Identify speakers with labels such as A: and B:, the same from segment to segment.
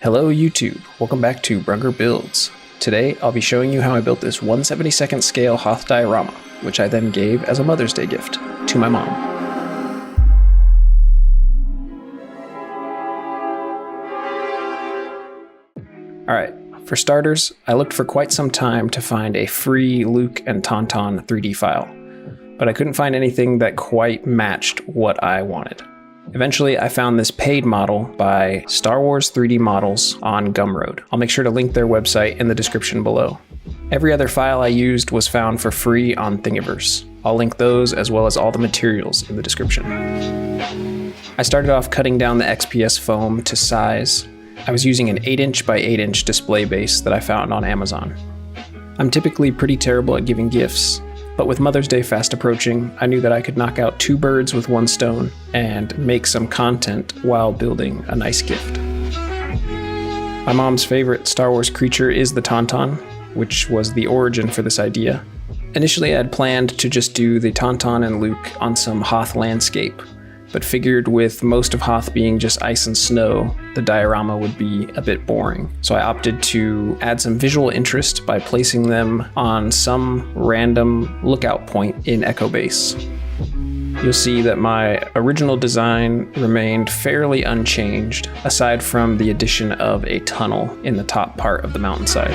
A: Hello YouTube, welcome back to Brunger Builds. Today I'll be showing you how I built this 1/72nd scale Hoth Diorama, which I then gave as a Mother's Day gift to my mom. Alright, for starters, I looked for quite some time to find a free Luke and Taun-Taun 3D file, but I couldn't find anything that quite matched what I wanted. Eventually, I found this paid model by Star Wars 3D Models on Gumroad. I'll make sure to link their website in the description below. Every other file I used was found for free on Thingiverse. I'll link those as well as all the materials in the description. I started off cutting down the XPS foam to size. I was using an 8" by 8" display base that I found on Amazon. I'm typically pretty terrible at giving gifts, but with Mother's Day fast approaching, I knew that I could knock out 2 birds with 1 stone and make some content while building a nice gift. My mom's favorite Star Wars creature is the Taun-Taun, which was the origin for this idea. Initially, I had planned to just do the Taun-Taun and Luke on some Hoth landscape, but figured with most of Hoth being just ice and snow, the diorama would be a bit boring. So I opted to add some visual interest by placing them on some random lookout point in Echo Base. You'll see that my original design remained fairly unchanged, aside from the addition of a tunnel in the top part of the mountainside.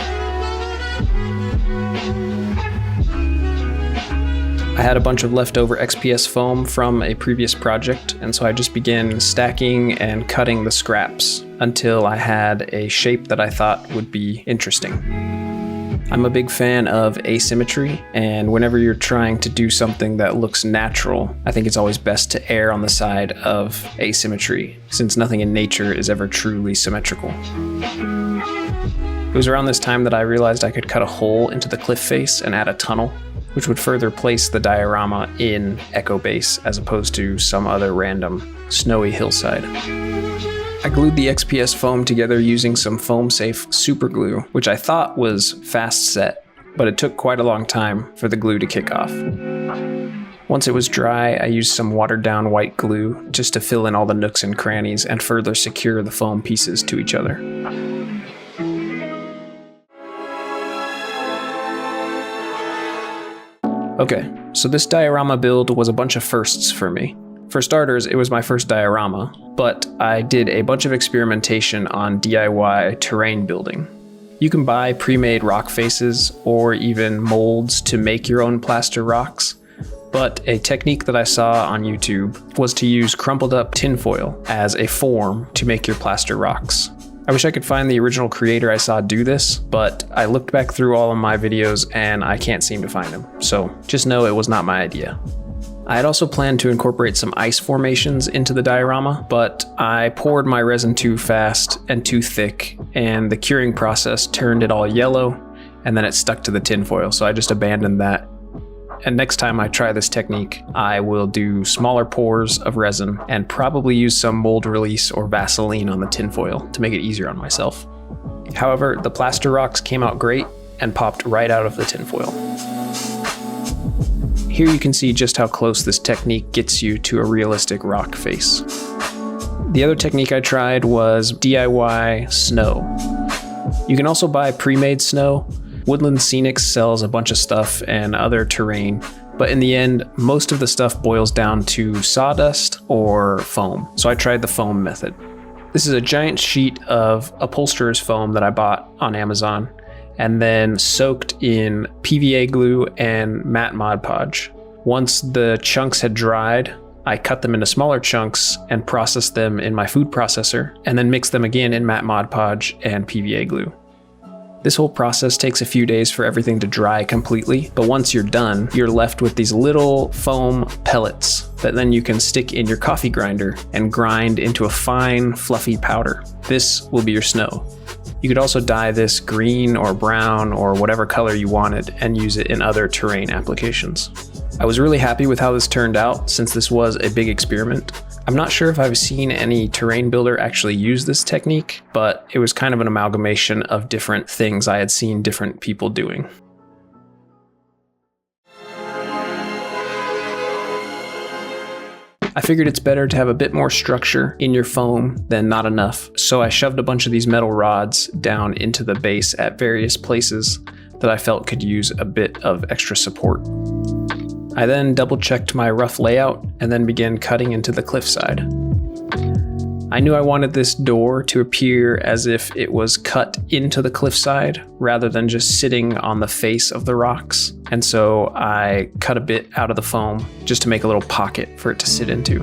A: I had a bunch of leftover XPS foam from a previous project, and so I just began stacking and cutting the scraps until I had a shape that I thought would be interesting. I'm a big fan of asymmetry, and whenever you're trying to do something that looks natural, I think it's always best to err on the side of asymmetry, since nothing in nature is ever truly symmetrical. It was around this time that I realized I could cut a hole into the cliff face and add a tunnel, which would further place the diorama in Echo Base as opposed to some other random snowy hillside. I glued the XPS foam together using some foam-safe super glue, which I thought was fast set, but it took quite a long time for the glue to kick off. Once it was dry, I used some watered-down white glue just to fill in all the nooks and crannies and further secure the foam pieces to each other. Okay, so this diorama build was a bunch of firsts for me. For starters, it was my first diorama, but I did a bunch of experimentation on DIY terrain building. You can buy pre-made rock faces or even molds to make your own plaster rocks, but a technique that I saw on YouTube was to use crumpled up tinfoil as a form to make your plaster rocks. I wish I could find the original creator I saw do this, but I looked back through all of my videos and I can't seem to find him, so just know it was not my idea. I had also planned to incorporate some ice formations into the diorama, but I poured my resin too fast and too thick, and the curing process turned it all yellow, and then it stuck to the tinfoil, so I just abandoned that. And next time I try this technique, I will do smaller pours of resin and probably use some mold release or Vaseline on the tinfoil to make it easier on myself. However, the plaster rocks came out great and popped right out of the tinfoil. Here you can see just how close this technique gets you to a realistic rock face. The other technique I tried was DIY snow. You can also buy pre-made snow. Woodland Scenics sells a bunch of stuff and other terrain, but in the end, most of the stuff boils down to sawdust or foam, so I tried the foam method. This is a giant sheet of upholsterer's foam that I bought on Amazon, and then soaked in PVA glue and matte Mod Podge. Once the chunks had dried, I cut them into smaller chunks and processed them in my food processor, and then mixed them again in matte Mod Podge and PVA glue. This whole process takes a few days for everything to dry completely, but once you're done, you're left with these little foam pellets that then you can stick in your coffee grinder and grind into a fine, fluffy powder. This will be your snow. You could also dye this green or brown or whatever color you wanted and use it in other terrain applications. I was really happy with how this turned out since this was a big experiment. I'm not sure if I've seen any terrain builder actually use this technique, but it was kind of an amalgamation of different things I had seen different people doing. I figured it's better to have a bit more structure in your foam than not enough, so I shoved a bunch of these metal rods down into the base at various places that I felt could use a bit of extra support. I then double-checked my rough layout and then began cutting into the cliffside. I knew I wanted this door to appear as if it was cut into the cliffside rather than just sitting on the face of the rocks, and so I cut a bit out of the foam just to make a little pocket for it to sit into.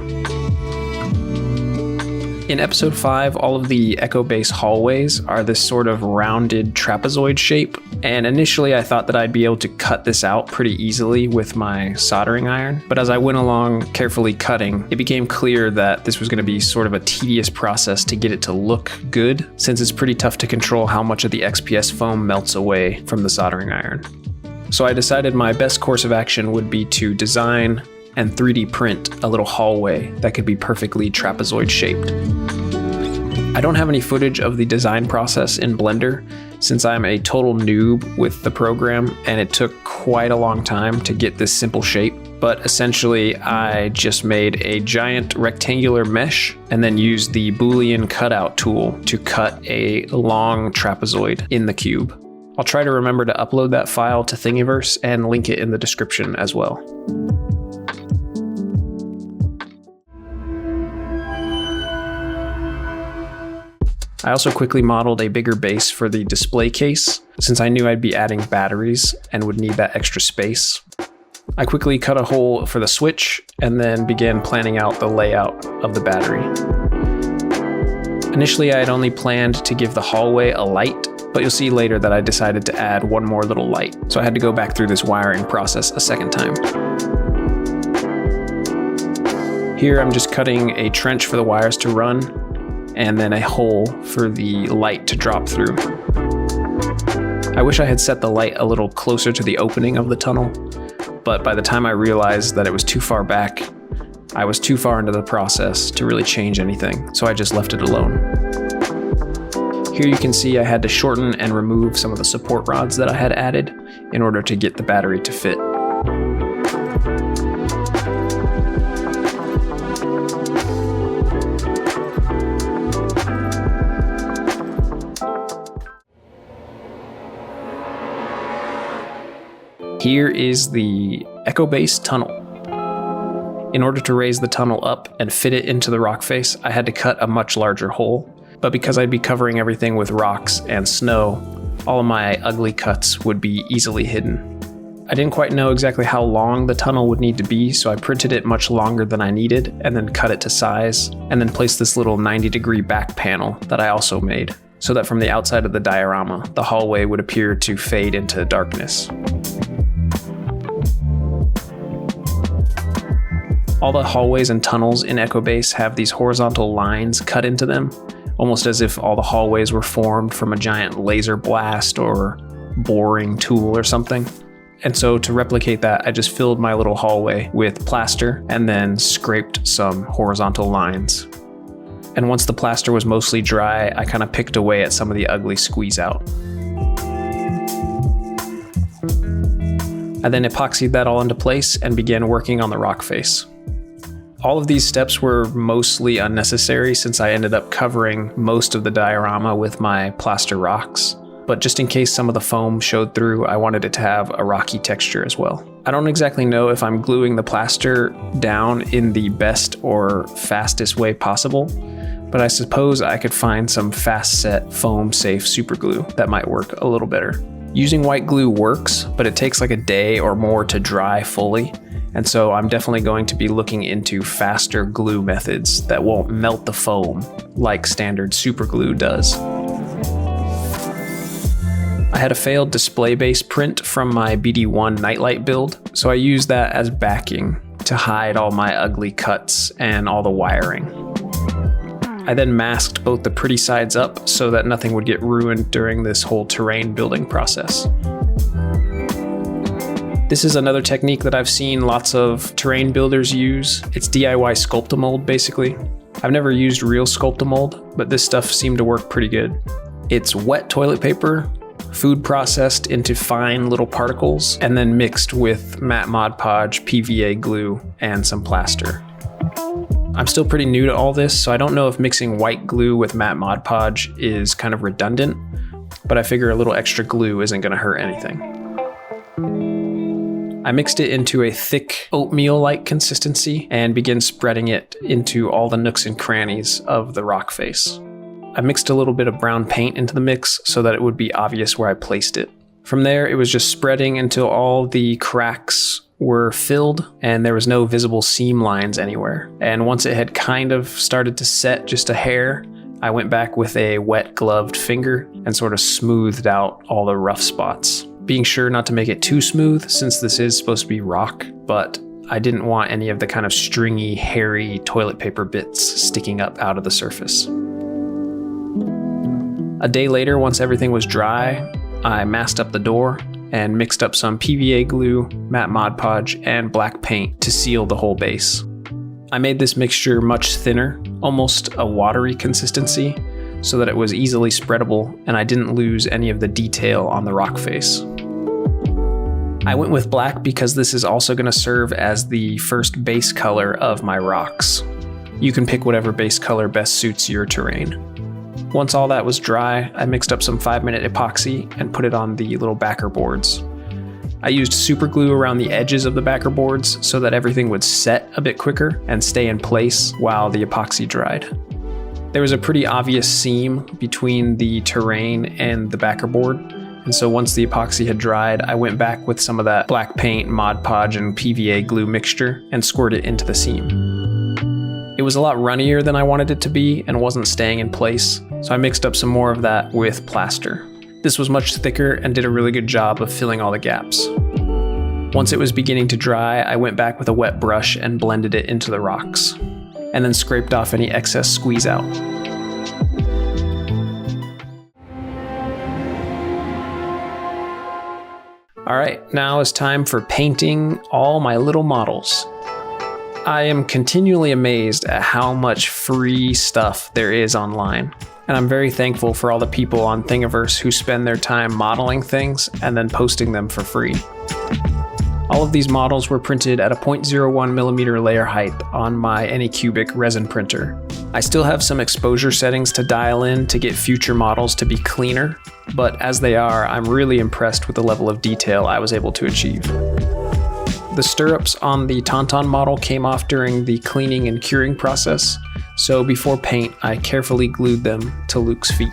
A: In episode 5, all of the Echo Base hallways are this sort of rounded trapezoid shape, and initially I thought that I'd be able to cut this out pretty easily with my soldering iron, but as I went along carefully cutting, it became clear that this was going to be sort of a tedious process to get it to look good, since it's pretty tough to control how much of the XPS foam melts away from the soldering iron. So I decided my best course of action would be to design and 3D print a little hallway that could be perfectly trapezoid shaped. I don't have any footage of the design process in Blender since I'm a total noob with the program and it took quite a long time to get this simple shape, but essentially I just made a giant rectangular mesh and then used the Boolean cutout tool to cut a long trapezoid in the cube. I'll try to remember to upload that file to Thingiverse and link it in the description as well. I also quickly modeled a bigger base for the display case, since I knew I'd be adding batteries and would need that extra space. I quickly cut a hole for the switch and then began planning out the layout of the battery. Initially, I had only planned to give the hallway a light, but you'll see later that I decided to add one more little light, so I had to go back through this wiring process a second time. Here I'm just cutting a trench for the wires to run, and then a hole for the light to drop through. I wish I had set the light a little closer to the opening of the tunnel, but by the time I realized that it was too far back, I was too far into the process to really change anything, so I just left it alone. Here you can see I had to shorten and remove some of the support rods that I had added in order to get the battery to fit. Here is the Echo Base tunnel. In order to raise the tunnel up and fit it into the rock face, I had to cut a much larger hole, but because I'd be covering everything with rocks and snow, all of my ugly cuts would be easily hidden. I didn't quite know exactly how long the tunnel would need to be, so I printed it much longer than I needed and then cut it to size, and then placed this little 90-degree back panel that I also made, so that from the outside of the diorama, the hallway would appear to fade into darkness. All the hallways and tunnels in Echo Base have these horizontal lines cut into them, almost as if all the hallways were formed from a giant laser blast or boring tool or something. And so to replicate that, I just filled my little hallway with plaster and then scraped some horizontal lines. And once the plaster was mostly dry, I kind of picked away at some of the ugly squeeze out. I then epoxied that all into place and began working on the rock face. All of these steps were mostly unnecessary since I ended up covering most of the diorama with my plaster rocks, but just in case some of the foam showed through, I wanted it to have a rocky texture as well. I don't exactly know if I'm gluing the plaster down in the best or fastest way possible, but I suppose I could find some fast set foam safe super glue that might work a little better. Using white glue works, but it takes like a day or more to dry fully. And so I'm definitely going to be looking into faster glue methods that won't melt the foam like standard super glue does. I had a failed display base print from my BD1 nightlight build, so I used that as backing to hide all my ugly cuts and all the wiring. I then masked both the pretty sides up so that nothing would get ruined during this whole terrain building process. This is another technique that I've seen lots of terrain builders use. It's DIY Sculpt-A-Mold, basically. I've never used real Sculpt-A-Mold, but this stuff seemed to work pretty good. It's wet toilet paper, food processed into fine little particles, and then mixed with matte Mod Podge PVA glue and some plaster. I'm still pretty new to all this, so I don't know if mixing white glue with matte Mod Podge is kind of redundant, but I figure a little extra glue isn't going to hurt anything. I mixed it into a thick oatmeal-like consistency and began spreading it into all the nooks and crannies of the rock face. I mixed a little bit of brown paint into the mix so that it would be obvious where I placed it. From there, it was just spreading until all the cracks were filled and there was no visible seam lines anywhere. And once it had kind of started to set just a hair, I went back with a wet gloved finger and sort of smoothed out all the rough spots, being sure not to make it too smooth since this is supposed to be rock, but I didn't want any of the kind of stringy, hairy toilet paper bits sticking up out of the surface. A day later, once everything was dry, I masked up the door and mixed up some PVA glue, matte Mod Podge, and black paint to seal the whole base. I made this mixture much thinner, almost a watery consistency, so that it was easily spreadable and I didn't lose any of the detail on the rock face. I went with black because this is also going to serve as the first base color of my rocks. You can pick whatever base color best suits your terrain. Once all that was dry, I mixed up some 5-minute epoxy and put it on the little backer boards. I used super glue around the edges of the backer boards so that everything would set a bit quicker and stay in place while the epoxy dried. There was a pretty obvious seam between the terrain and the backer board, and so once the epoxy had dried, I went back with some of that black paint, Mod Podge, and PVA glue mixture and squirted it into the seam. It was a lot runnier than I wanted it to be and wasn't staying in place, so I mixed up some more of that with plaster. This was much thicker and did a really good job of filling all the gaps. Once it was beginning to dry, I went back with a wet brush and blended it into the rocks, and then scraped off any excess squeeze out. Alright, now it's time for painting all my little models. I am continually amazed at how much free stuff there is online, and I'm very thankful for all the people on Thingiverse who spend their time modeling things and then posting them for free. All of these models were printed at a 0.01mm layer height on my Anycubic resin printer. I still have some exposure settings to dial in to get future models to be cleaner, but as they are, I'm really impressed with the level of detail I was able to achieve. The stirrups on the Taun-Taun model came off during the cleaning and curing process, so before paint, I carefully glued them to Luke's feet.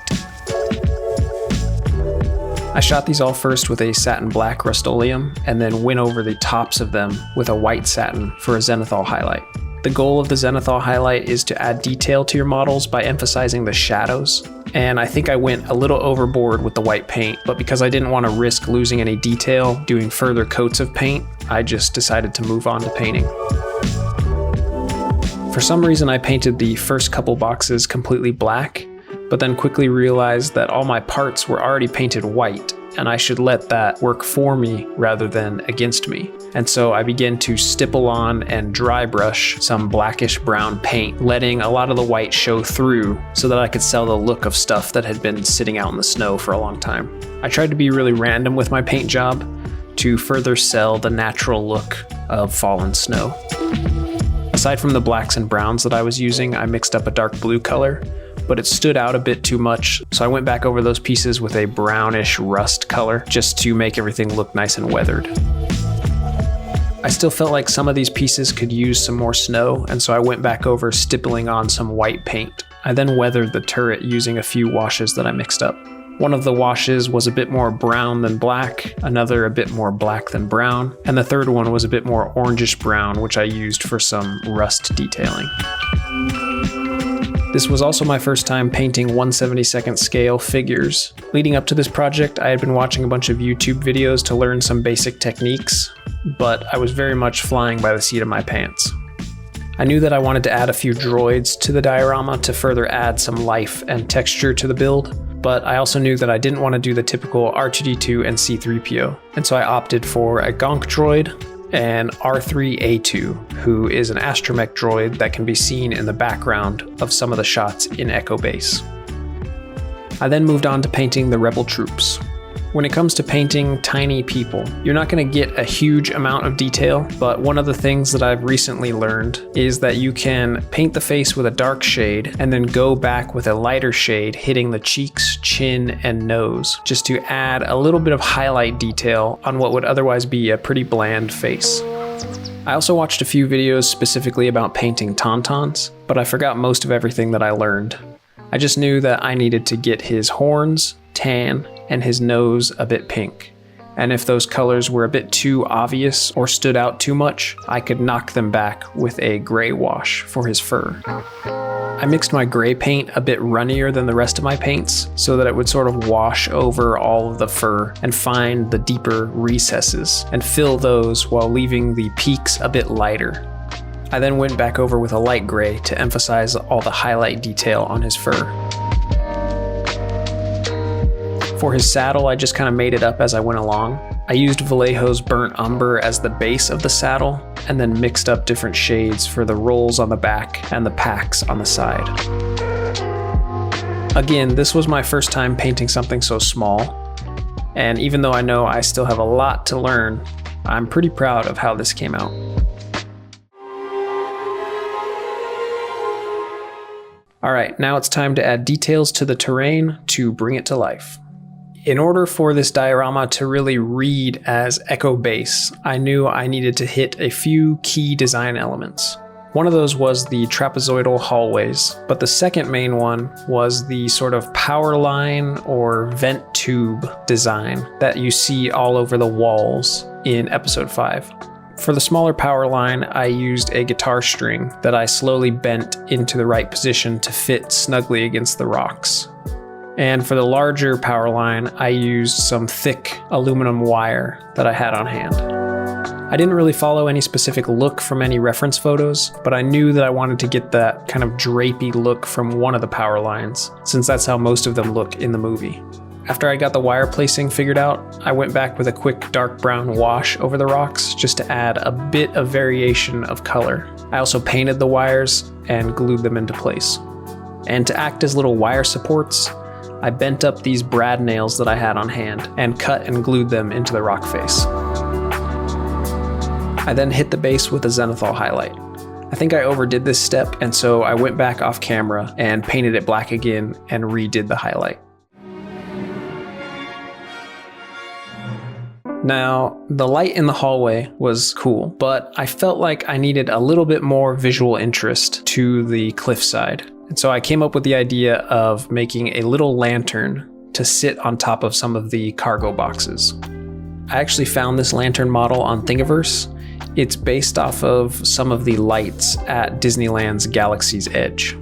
A: I shot these all first with a satin black Rust-Oleum, and then went over the tops of them with a white satin for a zenithal highlight. The goal of the zenithal highlight is to add detail to your models by emphasizing the shadows, and I think I went a little overboard with the white paint, but because I didn't want to risk losing any detail doing further coats of paint, I just decided to move on to painting. For some reason I painted the first couple boxes completely black, but then quickly realized that all my parts were already painted white, and I should let that work for me rather than against me. And so I began to stipple on and dry brush some blackish brown paint, letting a lot of the white show through so that I could sell the look of stuff that had been sitting out in the snow for a long time. I tried to be really random with my paint job to further sell the natural look of fallen snow. Aside from the blacks and browns that I was using, I mixed up a dark blue color, but it stood out a bit too much, so I went back over those pieces with a brownish rust color just to make everything look nice and weathered. I still felt like some of these pieces could use some more snow, and so I went back over stippling on some white paint. I then weathered the turret using a few washes that I mixed up. One of the washes was a bit more brown than black, another a bit more black than brown, and the third one was a bit more orangish brown, which I used for some rust detailing. This was also my first time painting 1/72 scale figures. Leading up to this project, I had been watching a bunch of YouTube videos to learn some basic techniques, but I was very much flying by the seat of my pants. I knew that I wanted to add a few droids to the diorama to further add some life and texture to the build, but I also knew that I didn't want to do the typical R2-D2 and C-3PO, and so I opted for a Gonk droid and R3-A2, who is an astromech droid that can be seen in the background of some of the shots in Echo Base. I then moved on to painting the rebel troops. When it comes to painting tiny people, you're not going to get a huge amount of detail, but one of the things that I've recently learned is that you can paint the face with a dark shade and then go back with a lighter shade hitting the cheeks, chin, and nose, just to add a little bit of highlight detail on what would otherwise be a pretty bland face. I also watched a few videos specifically about painting Tauntauns, but I forgot most of everything that I learned. I just knew that I needed to get his horns tan and his nose a bit pink. And if those colors were a bit too obvious or stood out too much, I could knock them back with a gray wash for his fur. I mixed my gray paint a bit runnier than the rest of my paints so that it would sort of wash over all of the fur and find the deeper recesses and fill those while leaving the peaks a bit lighter. I then went back over with a light gray to emphasize all the highlight detail on his fur. For his saddle, I just kind of made it up as I went along. I used Vallejo's Burnt Umber as the base of the saddle, and then mixed up different shades for the rolls on the back and the packs on the side. Again, this was my first time painting something so small, and even though I know I still have a lot to learn, I'm pretty proud of how this came out. Alright, now it's time to add details to the terrain to bring it to life. In order for this diorama to really read as Echo Base, I knew I needed to hit a few key design elements. One of those was the trapezoidal hallways, but the second main one was the sort of power line or vent tube design that you see all over the walls in episode 5. For the smaller power line, I used a guitar string that I slowly bent into the right position to fit snugly against the rocks. And for the larger power line, I used some thick aluminum wire that I had on hand. I didn't really follow any specific look from any reference photos, but I knew that I wanted to get that kind of drapey look from one of the power lines, since that's how most of them look in the movie. After I got the wire placing figured out, I went back with a quick dark brown wash over the rocks just to add a bit of variation of color. I also painted the wires and glued them into place. And to act as little wire supports, I bent up these brad nails that I had on hand and cut and glued them into the rock face. I then hit the base with a zenithal highlight. I think I overdid this step, and so I went back off camera and painted it black again and redid the highlight. Now, the light in the hallway was cool, but I felt like I needed a little bit more visual interest to the cliffside. And so I came up with the idea of making a little lantern to sit on top of some of the cargo boxes. I actually found this lantern model on Thingiverse. It's based off of some of the lights at Disneyland's Galaxy's Edge.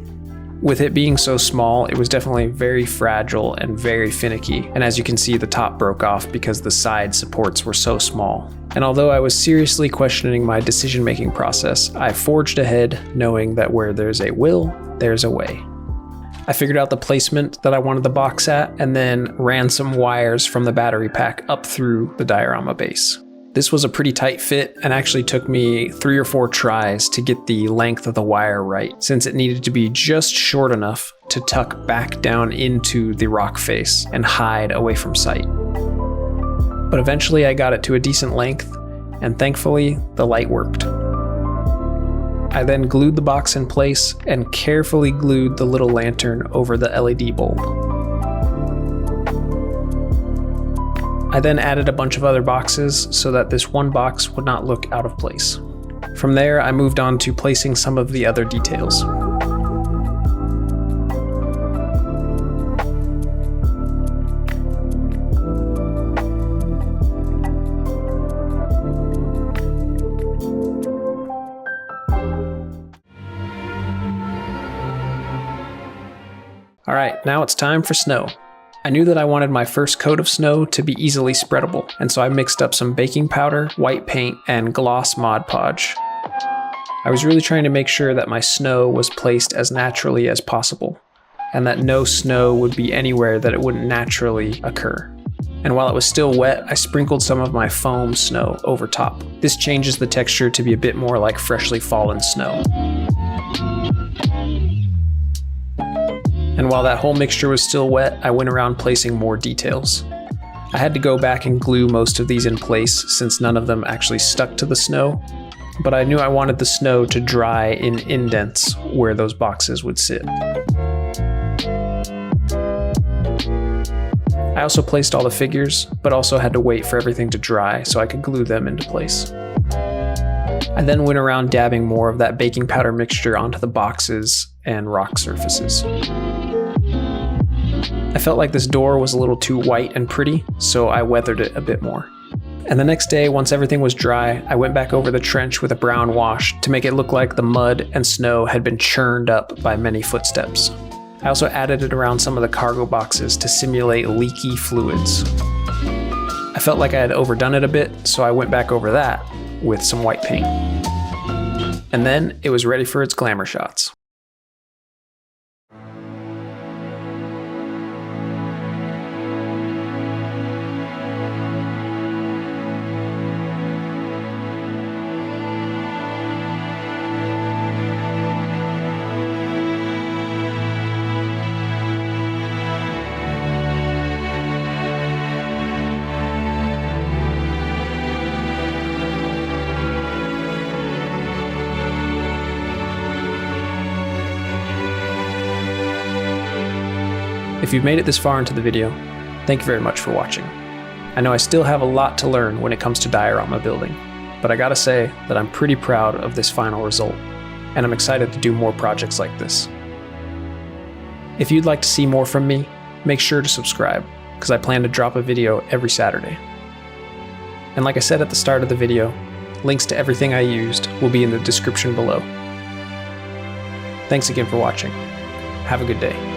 A: With it being so small, it was definitely very fragile and very finicky, and as you can see, the top broke off because the side supports were so small. And although I was seriously questioning my decision-making process, I forged ahead knowing that where there's a will, there's a way. I figured out the placement that I wanted the box at, and then ran some wires from the battery pack up through the diorama base. This was a pretty tight fit and actually took me 3 or 4 tries to get the length of the wire right, since it needed to be just short enough to tuck back down into the rock face and hide away from sight. But eventually I got it to a decent length, and thankfully the light worked. I then glued the box in place and carefully glued the little lantern over the LED bulb. I then added a bunch of other boxes so that this one box would not look out of place. From there, I moved on to placing some of the other details. Alright, now it's time for snow. I knew that I wanted my first coat of snow to be easily spreadable, and so I mixed up some baking powder, white paint, and gloss Mod Podge. I was really trying to make sure that my snow was placed as naturally as possible, and that no snow would be anywhere that it wouldn't naturally occur. And while it was still wet, I sprinkled some of my foam snow over top. This changes the texture to be a bit more like freshly fallen snow. And while that whole mixture was still wet, I went around placing more details. I had to go back and glue most of these in place since none of them actually stuck to the snow, but I knew I wanted the snow to dry in indents where those boxes would sit. I also placed all the figures, but also had to wait for everything to dry so I could glue them into place. I then went around dabbing more of that baking powder mixture onto the boxes and rock surfaces. I felt like this door was a little too white and pretty, so I weathered it a bit more. And the next day, once everything was dry, I went back over the trench with a brown wash to make it look like the mud and snow had been churned up by many footsteps. I also added it around some of the cargo boxes to simulate leaky fluids. I felt like I had overdone it a bit, so I went back over that with some white paint. And then it was ready for its glamour shots. If you've made it this far into the video, thank you very much for watching. I know I still have a lot to learn when it comes to diorama building, but I gotta say that I'm pretty proud of this final result, and I'm excited to do more projects like this. If you'd like to see more from me, make sure to subscribe, because I plan to drop a video every Saturday. And like I said at the start of the video, links to everything I used will be in the description below. Thanks again for watching. Have a good day.